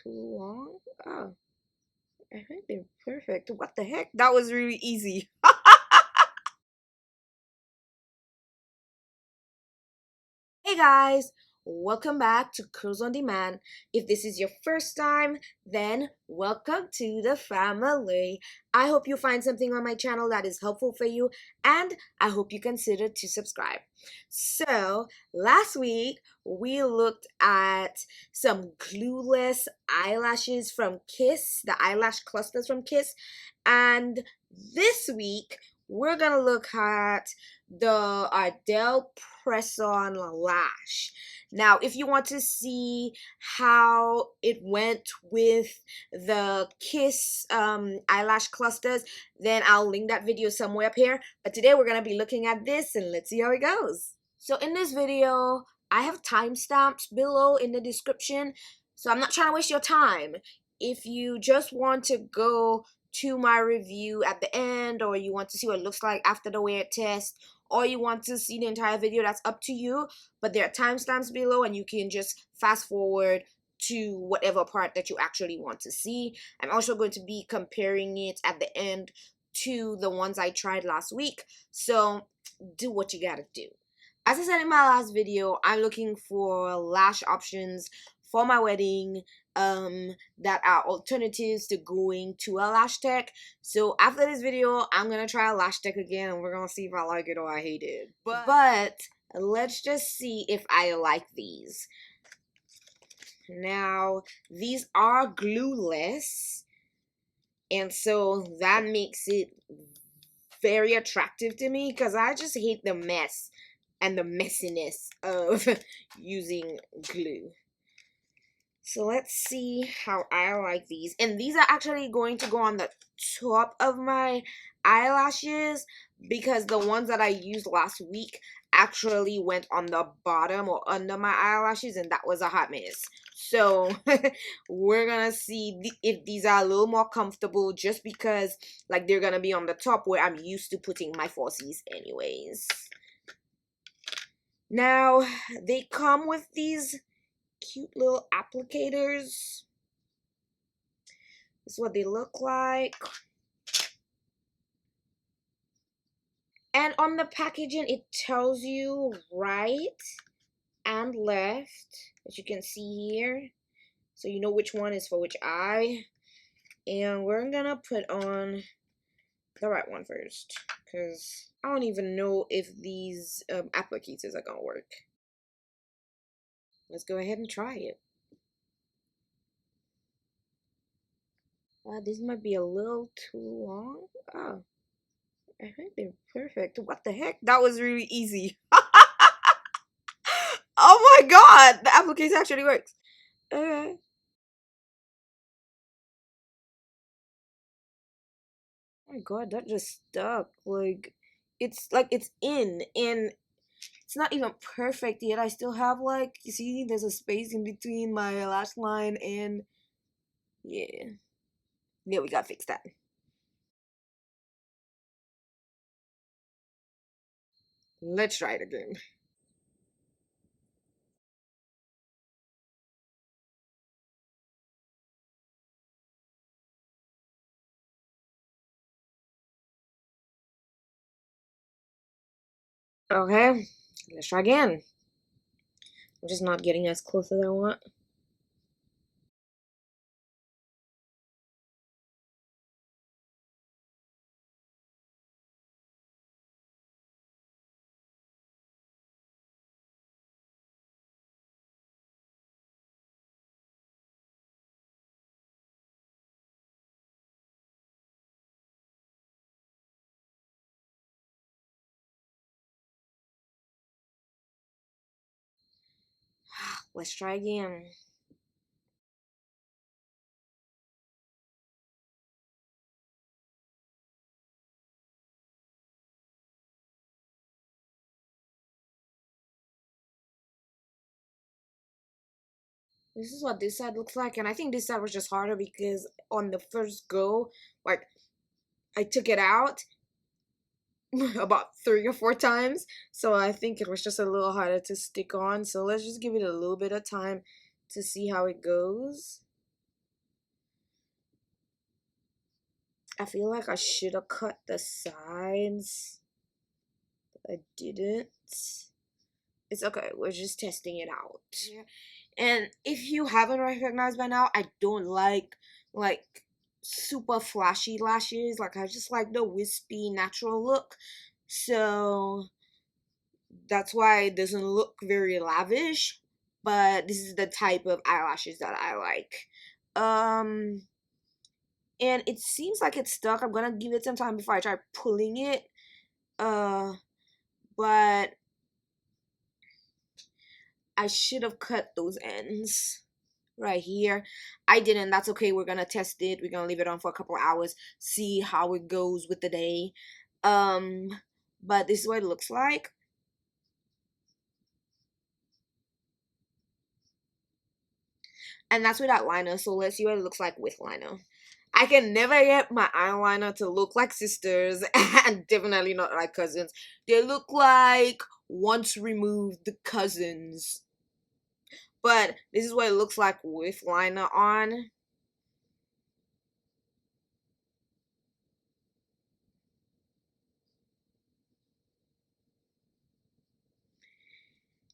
too long? Oh, I think they're perfect. What the heck? That was really easy. Hey guys, welcome back to Curls on Demand. If this is your first time, then welcome to the family. I hope you find something on my channel that is helpful for you, and I hope you consider to subscribe. So, last week we looked at some glueless eyelashes from KISS, the eyelash clusters from KISS, and this week we're gonna look at the Ardell Press On Lash. Now, if you want to see how it went with the KISS eyelash clusters, then I'll link that video somewhere up here. But today we're going to be looking at this, and let's see how it goes. So in this video, I have timestamps below in the description, so I'm not trying to waste your time. If you just want to go to my review at the end, or you want to see what it looks like after the wear test, or you want to see the entire video, that's up to you. But there are timestamps below, and you can just fast forward to whatever part that you actually want to see. I'm also going to be comparing it at the end to the ones I tried last week, so do what you gotta do. As I said in my last video, I'm looking for lash options for my wedding that are alternatives to going to a lash tech. So after this video, I'm gonna try a lash tech again, and we're gonna see if I like it or I hate it. But let's just see if I like these. Now, these are glueless, and so that makes it very attractive to me because I just hate the mess and the messiness of using glue. So let's see how I like these. And these are actually going to go on the top of my eyelashes because the ones that I used last week actually went on the bottom or under my eyelashes, and that was a hot mess. So we're gonna see if these are a little more comfortable, just because like they're gonna be on the top where I'm used to putting my falsies anyways. Now, they come with these cute little applicators. This is what they look like. And on the packaging, it tells you right and left, as you can see here. So you know which one is for which eye. And we're gonna put on the right one first, because I don't even know if these applicators are gonna work. Let's go ahead and try it. This might be a little too long. Oh, I think they're perfect. What the heck? That was really easy. Oh my god! The application actually works. Okay. Oh my god, that just stuck. Like, it's in, and it's not even perfect yet. I still have, like, you see, there's a space in between my lash line and, yeah. Yeah, we gotta fix that. Let's try it again. Okay, let's try again. I'm just not getting as close as I want. Let's try again. This is what this side looks like, and I think this side was just harder because on the first go, like, I took it out about 3 or 4 times, so I think it was just a little harder to stick on. So let's just give it a little bit of time to see how it goes. I feel like I should have cut the sides. I didn't. It's okay. We're just testing it out. Yeah. And if you haven't recognized by now, I don't like super flashy lashes. Like I just like the wispy natural look. So that's why it doesn't look very lavish. But this is the type of eyelashes that I like. And it seems like it's stuck. I'm gonna give it some time before I try pulling it. But I should have cut those ends right here. I didn't. That's okay. We're gonna test it. We're gonna leave it on for a couple of hours, see how it goes with the day. But this is what it looks like. And that's without liner, so let's see what it looks like with liner. I can never get my eyeliner to look like sisters and definitely not like cousins. They look like once removed cousins. But this is what it looks like with liner on.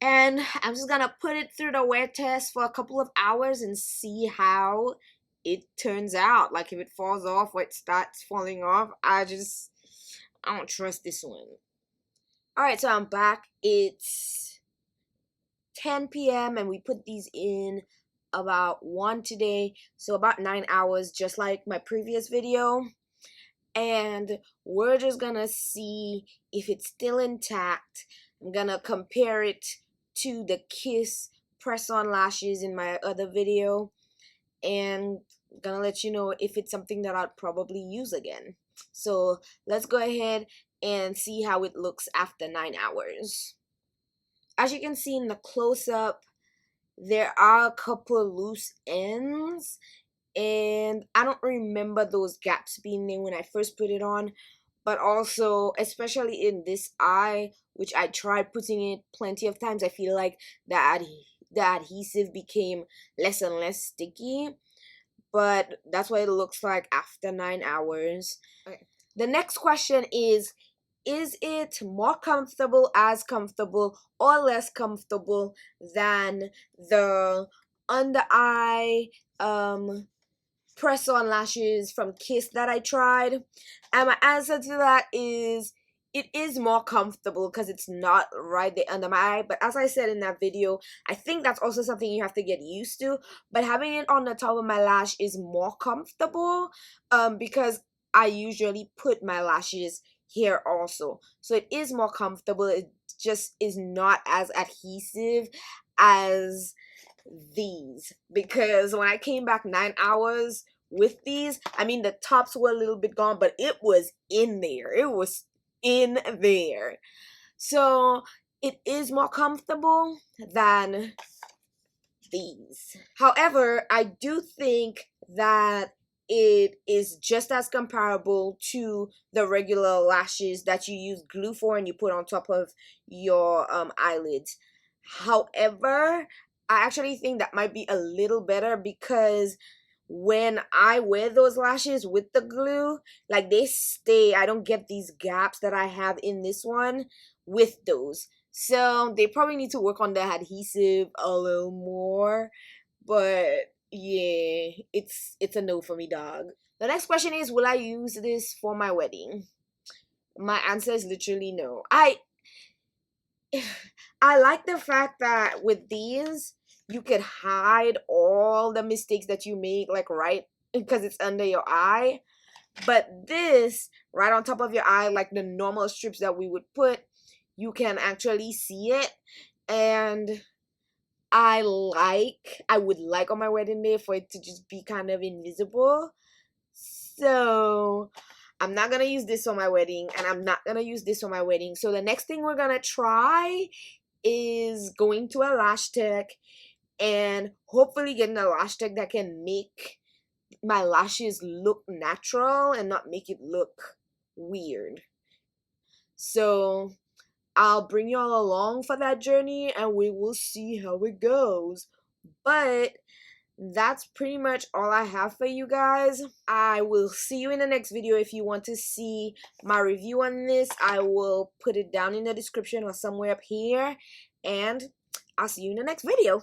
And I'm just gonna put it through the wear test for a couple of hours and see how it turns out. Like if it falls off or it starts falling off, I don't trust this one. Alright, so I'm back. It's 10 p.m. and we put these in about 1 today, so about 9 hours, just like my previous video. And we're just gonna see if it's still intact. I'm gonna compare it to the KISS Press-On Lashes in my other video, and I'm gonna let you know if it's something that I'd probably use again. So let's go ahead and see how it looks after 9 hours. As you can see in the close-up, there are a couple loose ends, and I don't remember those gaps being there when I first put it on. But also, especially in this eye, which I tried putting it plenty of times, I feel like the adhesive became less and less sticky. But that's what it looks like after 9 hours. Okay. The next question is it more comfortable, as comfortable, or less comfortable than the under eye press-on lashes from KISS that I tried? And my answer to that is it is more comfortable because it's not right there under my eye. But as I said in that video, I think that's also something you have to get used to. But having it on the top of my lash is more comfortable because I usually put my lashes here also. So it is more comfortable. It just is not as adhesive as these, because when I came back 9 hours with these, I mean the tops were a little bit gone, but it was in there. It was in there. So it is more comfortable than these. However, I do think that it is just as comparable to the regular lashes that you use glue for and you put on top of your eyelids. However, I actually think that might be a little better because when I wear those lashes with the glue, like they stay. I don't get these gaps that I have in this one with those. So they probably need to work on the adhesive a little more. But yeah, it's a no for me, dog. The next question is, will I use this for my wedding? My answer is literally no. I like the fact that with these you could hide all the mistakes that you make, like right, because it's under your eye. But this right on top of your eye, like the normal strips that we would put, you can actually see it. And I would like on my wedding day for it to just be kind of invisible. So I'm not gonna use this for my wedding, and I'm not gonna use this for my wedding. So the next thing we're gonna try is going to a lash tech and hopefully getting a lash tech that can make my lashes look natural and not make it look weird. So I'll bring y'all along for that journey and we will see how it goes. But that's pretty much all I have for you guys. I will see you in the next video. If you want to see my review on this, I will put it down in the description or somewhere up here, and I'll see you in the next video.